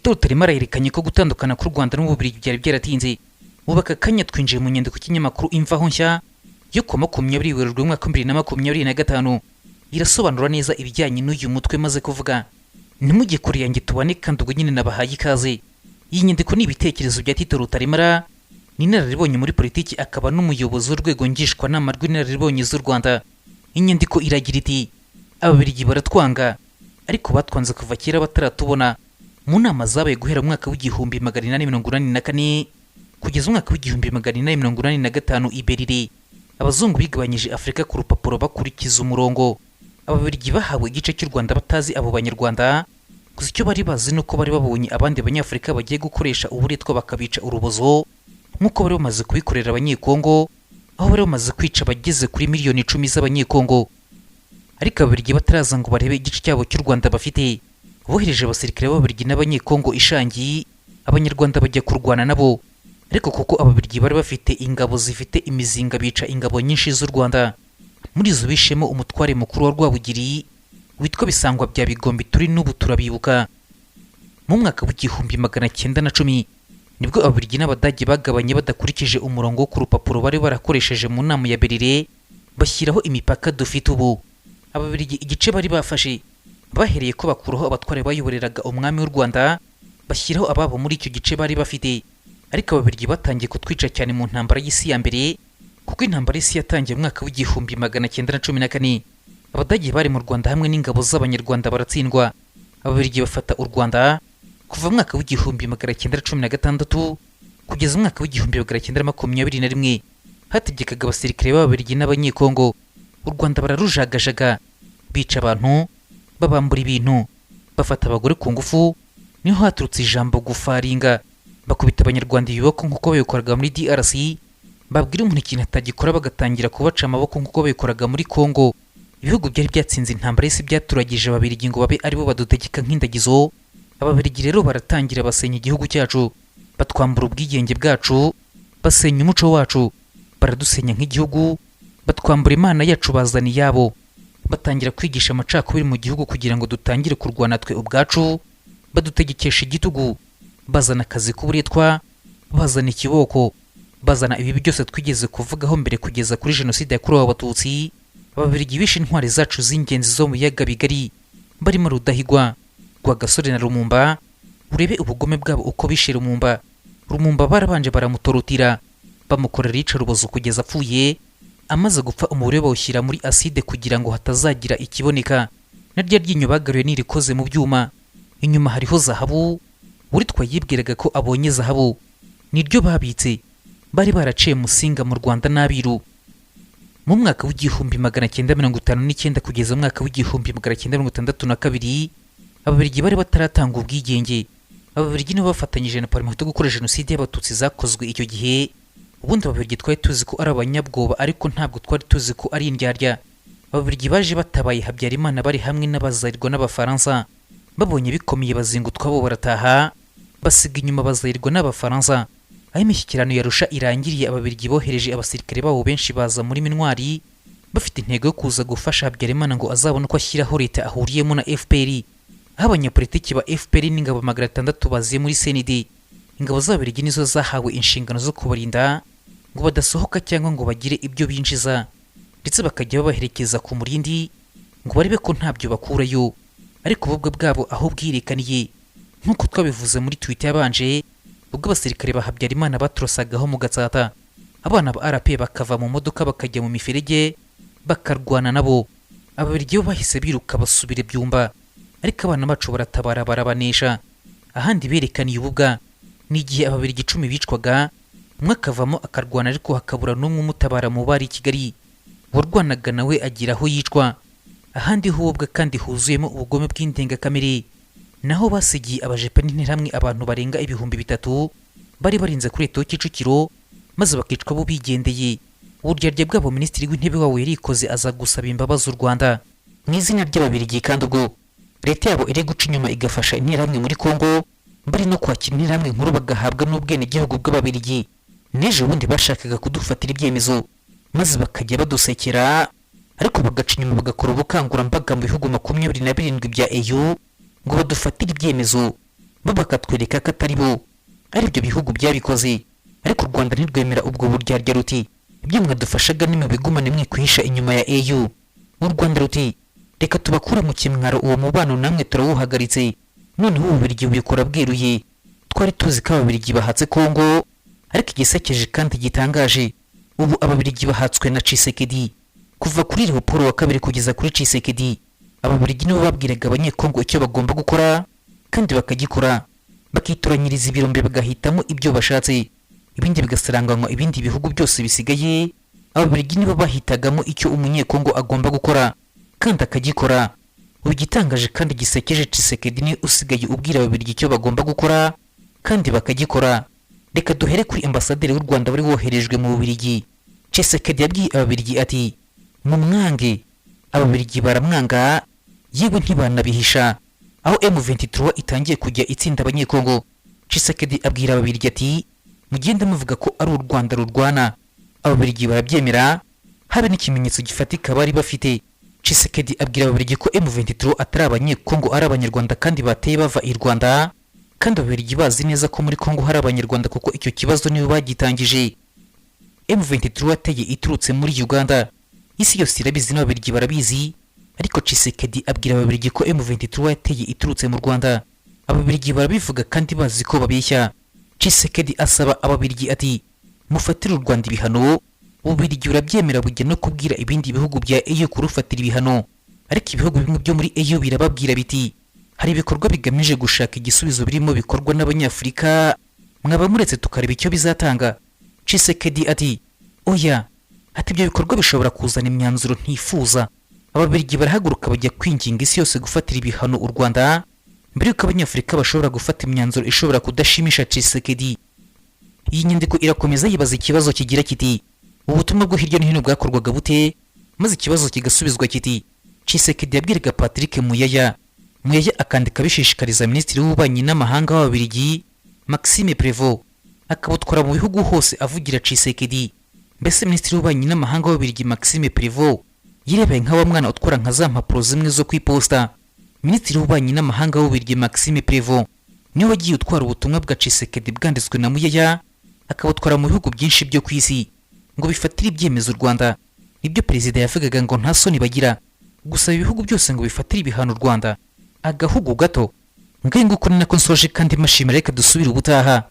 Tito Rutaremara yerekanye ko gutandukana k'u Rwanda n'Ububiligi byari byaratinze. Ubaka kanya twinjiye mu nyandiko kinyamakuru Imvaho Nshya yo ku 20 Werurwe 2025 irasobanura neza ibijyanye n'uyu mutwe maze kuvuga. Nimujye kuri yanjye tubane kandi ubwo nyine nabahaye ikaze. Iyi nyandiko ni ibitekerezo bya Tito Rutaremara, ni inararibonye muri politiki akaba n'umuyobozi w'urwego ngishwanama rw'inararibonye z'u Rwanda. Inyandiko iragira iti Ababiligi baratwanga ariko batwanze kuva kera bataratubona. Mu nama zabaye guhera mu mwaka w'igihumbi 1884 kugeza mu mwaka w'igihumbi 1885 i Berlin, abazungu bigabanyije Afurika ku rupapuro bakurikiza umurongo. Ababiligi bahawe igice cy'u Rwanda batazi abo banyarwanda, gusa icyo bari bazi nuko bari babonye abandi banyafurika bagiye gukoresha uburetwa bakabica urubozo nk'uko bari bamaze kubikorera abanyekongo, aho bari bamaze kwica bageze kuri miliyoni 10 z'abanyekongo. Ariko ababiligi bataraza ngo barebe igice cyabo cy'u Rwanda bafite, bohereje abasirikare b'Ababiligi n'abanyekongo ishangi, abanyarwanda bajya kurwana nabo. Ariko kuko Ababiligi bari bafite ingabo zifite imizinga bica ingabo nyinshi z'u Rwanda, muri zo bishemo umutware mukuru wa Rwabugiri witwa Bisangwa bya Bigombi turi n'ubu turabibuka. Mu mwaka w'igihumbi 1910 nibwo Ababiligi n'Abadage bagabanye badakurikije umurongo wo ku rupapuro bari barakoresheje mu nama ya Berlin, bashyiraho imipaka dufite ubu. Ababiligi igice bari bafashe bahereye ko bakuraho abatware bayoboreraga umwami w'u Rwanda, bashyiraho ababo muri icyo gice bari bafite. Ariko Ababiligi batangiye kutwica cyane mu ntambara y'isi ya mbere, kuko intambara y'isi yatangiye mu mwaka w'igihumbi 1914. Abadage bari mu Rwanda hamwe n'ingabo z'abanyarwanda baratsindwa. Ababiligi bafata u Rwanda kuva mu mwaka w'igihumbi 1916 kugeza mu mwaka w'igihumbi 1921. Hategekaga abasirikare b'Ababiligi n'abanyekongo. U Rwanda bararujagajaga, bica abantu, babambura ibintu, bafata abagore ku ngufu. Niho haturutse ijambo gufaringa, bakubita abanyarwanda ibiboko nk'uko babikoraga muri DRC, babwira umuntu ikintu atagikora bagatangira kubaca amaboko nk'uko babikoraga muri Kongo. Ibihugu byari byatsinze intambara y'isi byaturagije Ababiligi ngo babe aribo badutegeka nk'indagizo. Ababiligi rero baratangira basenya igihugu cyacu, batwambura ubwigenge bwacu, basenya umuco wacu, baradusenya nk'igihugu, batwambura Imana yacu bazana iyabo, batangira kwigisha amacakubiri mu gihugu kugira ngo dutangire kurwana twe ubwacu, badutegekesha igitugu, bazana akazi k'uburetwa, bazana ikiboko, bazana ibi byose twigeze kuvugaho mbere kugeza kuri jenoside yakorewe Abatutsi. Ababiligi bishe intwari zacu z'ingenzi zo mu biyaga bigari, barimo Rudahigwa, Rwagasore na Lumumba. Urebe ubugome bwabo uko bishe Lumumba. Lumumba barabanje baramutorotira, bamukorera iyicarubozo kugeza apfuye. Amaze gupfa umubiri we bawushyira muri aside kugira ngo hatazagira ikiboneka. Naryo ryinyo bagaruye nirikoze mu byuma, inyuma hariho zahabu. Uritwa yibwiraga ko abonye zahabu, niryo babitse. Bari baraciye Musinga mu Rwanda n'Abiru. Mu mwaka w'igihumbi 1959 kugeza mu mwaka w'igihumbi 1962 Ababiligi bari bataratanga ubwigenge. Ababiligi nibo bafatanyije na Parlement gukora jenoside y'Abatutsi zakozwe icyo gihe. Ubundi Ababiligi twari tuzi ko ari abanyabwoba, ariko ntabwo twari tuzi ko ari indyarya. Ababiligi baje batabaye Habyarimana bari hamwe n'abazayirwa n'Abafaransa, babonye bikomeye bazingutwa bo barataha, basiga inyuma abazayirwa n'Abafaransa. Aho imishyikirano yarusha irangiriye, Ababiligi bohereje abasirikare babo benshi baza muri Minwari, bafite intego yo kuza gufasha Habyarimana ngo azabone uko ashyiraho leta ahuriyemo na FPR. Aho abanyapolitiki ba FPR n'ingabo 600 baziye muri CND. Ingabo z'Ababiligi nizo zahawe inshingano zo kubarinda ngo badasohoka cyangwa ngo bagire ibyo binjiza, ndetse bakajya babaherekeza ku murindi ngo barebe ko ntabyo bakurayo. Ariko ubwo bwabo aho bwirekaniye, nk'uko twabivuze muri Twitter yabanje, ubwo abasirikare ba Habyarimana baturosagaho mu Gatsata, abana ba RP bakava mu modoka bakajya mu miferege bakarwana nabo. Ababiligi bo bahise biruka basubire Byumba, ariko abana bacu baratabara barabanesha. Ahandi berekaniye ububwa ni igihe Ababiligi 10 bicwaga, umwe akavamo akarwana ariko hakabura n'umwe umutabara mu bari Kigali. Warwanaga nawe agira aho yicwa. Ahandi hubwa kandi huzuyemo ubugome bw'indengakamere, naho basigiye abajepe n'interahamwe abantu barenga 3000 bari barinze kuri Eto Kicukiro, maze bakicwa bo bigendeye. Uburyarya bwabo Minisitiri w'Intebe wawe yarikoze aza gusaba imbabazi u Rwanda mu izina ry'Ababiligi, kandi ubwo leta yabo iri guca inyuma igafasha interahamwe muri Kongo, bari no kwakira interahamwe nkuru bagahabwa n'ubwene gihugu bw'Ababiligi. N'ejo bundi bashakaga kudufatira ibyemezo, maze bakajya badusekera, ariko bagaca inyuma bagakora ubukangurambaga mu bihugu 27 bya EU ngo badufatire ibyemezo. bo bakatwereka ko atari bo ari byo bihugu byabikoze, ariko u Rwanda ntirwemera ubwo buryarya ruti ibyo mwadufashaga nimubigumane mwikwihisha inyuma ya EU. U Rwanda ruti reka tubakura mu kimwaro uwo mubano namwe turawuhagaritse, noneho Ububiligi bubikora bweruye. Twari tuzi ko Ababiligi bahatse Kongo, ariko igisekeje kandi gitangaje ubu Ababiligi bahatswe na Tshisekedi. Kuva kuri Leopold wa kabiri kugeza kuri Tshisekedi, Ababiligi nibo babwiraga abanyekongo icyo bagomba gukora kandi bakagikora, bakitoranyiriza ibirombe bagahitamo ibyo bashatse, ibindi bigasaranganywa ibindi bihugu byose bisigaye. Ababiligi nibo bahitagamo icyo umunyekongo agomba gukora kandi akagikora. Ugitangaje kandi gisekeje, Tshisekedi ni usigaye ubwira Ababiligi icyo bagomba gukora kandi bakagikora. Reka duhere kuri ambasaderi w'u Rwanda wari woherejwe mu Bubiligi. Tshisekedi yabwiye Ababiligi ati mumwange. Ababiligi baramwanga, yewe ntibanabihisha. Aho M23 itangiye kujya itsinda abanyekongo, Tshisekedi abwira Ababiligi ati mugende muvuga ko ari u Rwanda rurwana. Ababiligi barabyemera, habe n'ikimenyetso gifatika bari bafite. Tshisekedi abwira Ababiligi ko M23 atari abanyekongo ari abanyarwanda kandi bateye bava i Rwanda, kandi Ababiligi bazi neza ko muri Kongo hari abanyarwanda kuko icyo kibazo nibo bagitangije. M23 ateye iturutse muri Uganda, isi yose irabizi n'Ababiligi barabizi, ariko Tshisekedi abwira Ababiligi ko M23 yateye iturutse mu Rwanda. Ababiligi barabivuga kandi bazi ko babeshya. Tshisekedi asaba Ababiligi ati mufatire u Rwanda ibihano. Ububiligi burabyemera bujya no kubwira ibindi bihugu bya EU kurufatira ibihano, ariko ibihugu bimwe byo muri EU birababwira biti hari ibikorwa bigamije gushaka igisubizo birimo bikorwa n'Abanyafurika, mwaba muretse tukareba icyo bizatanga. Tshisekedi ati oya, ati ibyo bikorwa bishobora kuzana imyanzuro ntifuza. Ababiligi barahaguruka bajya kwinginga isi yose gufatira ibihano u Rwanda mbere yuko Abanyafurika bashobora gufata imyanzuro ishobora kudashimisha Tshisekedi. Iyi nyandiko irakomeza yibaza ikibazo kigira kiti ubutumwa bwo hirya no hino bwakorwaga bute, maze ikibazo kigasubizwa kiti Tshisekedi yabwiraga Patrick Muyaya akandika bishishikariza Minisitiri w'Ububanyi n'Amahanga w'Ababiligi Maxime Prévost, akabutwara mu bihugu hose avugira Tshisekedi. Mbese Minisitiri w'Ububanyi n'Amahanga w'Ababiligi Maxime Prévost yirebeye nk'awa mwana utwara nka za mpapuro zimwe zo kwiposta. Minisitiri w'Ububanyi n'Amahanga w'Ababiligi Maxime Prévost niwe wagiye utwara ubutumwa bwa Tshisekedi bwanditswe na Muyaya, akabutwara mu bihugu byinshi byo ku isi ngo bifatire ibyemezo u Rwanda. Nibyo perezida yavugaga ngo nta soni bagira gusaba ibihugu byose ngo bifatire ibihano u Rwanda. Agahugu gato ngahe nguko ni nako nsoje kandi mashimira, reka dusubire ubutaha.